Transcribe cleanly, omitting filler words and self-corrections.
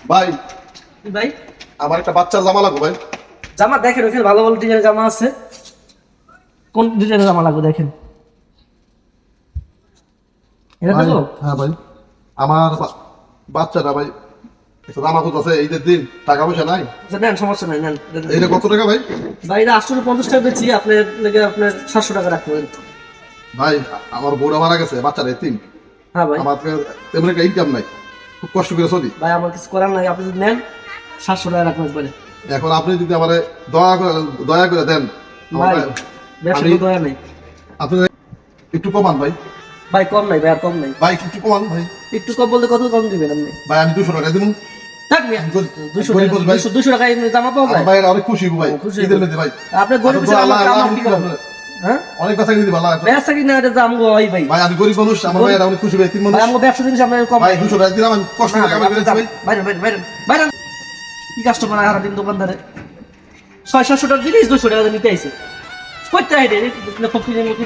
ভাই ভাই আমার একটা বাচ্চার জামা লাগবে ভাই। জামা দেখেন, ওখানে ভালো ভালো ডিজাইনের জামা আছে। কোন ডিজাইনের জামা লাগবে দেখেন। এটা ভাই, দেখো। হ্যাঁ ভাই, আমার বাচ্চাটা ভাই একটা জামা খুঁজছে, ঈদের দিন টাকা পয়সা নাই। আচ্ছা নেন, সমস্যা নাই, নেন। এইটা কত টাকা ভাই? ভাই এটা 850 টাকা বেচি, আপনার লেগে আপনার 700 টাকা রাখবো। ভাই আমার বউরা মারা গেছে, বাচ্চাটা এতিম, হ্যাঁ ভাই। আমার তেমন একটা ইনকাম নাই, খুব কষ্ট করে চলি। ভাই আমার কিছু করার নাই, আপনি যদি নেন 700 টাকা রাখবেন বলে। এখন আপনি যদি আমার দয়া করে দেন, ভাই ব্যবসা আমি- দয়া নেই। আপনি একটু কমান ভাই। ভাই কম নাই ভাই, আর কম নাই। ভাই একটু কমান ভাই। একটু কম বলতে কত কম দিবেন আপনি? ভাই আমি 200 টাকা দিব। থাক মিয়া, 200 গরিব টাকা, ভাই। 200 টাকায় জামা পাওয়া যায়? ভাই অনেক খুশি হবো ভাই, খুশি ঈদের হবো। মধ্যে ভাই। আপনি গরিব আপনার আমার আল্লাহ কাম আল্লাহ কি করবেন? হ্যাঁ অনেক কথা কিন্তু ভালো লাগবে। ব্যবসা কি না, এটা দাম গো ভাই। ভাই ভাই আমি গরিব মানুষ, আমার ভাই অনেক খুশি ভাই, তিন মানুষ। ভাই আমার ব্যবসা জিনিস আপনার কম ভাই নাই। 200 টাকা দিলাম, আমি কষ্ট না, করে কামাই আপনি করেছি যান। ভাই। বাইরে বাইরে বাইরে বাইরে। কি কাস্টমার হারা দিন দোকানদারে 600-700 টাকার জিনিস 200 টাকা নিতে আইছে। কইতে আইডে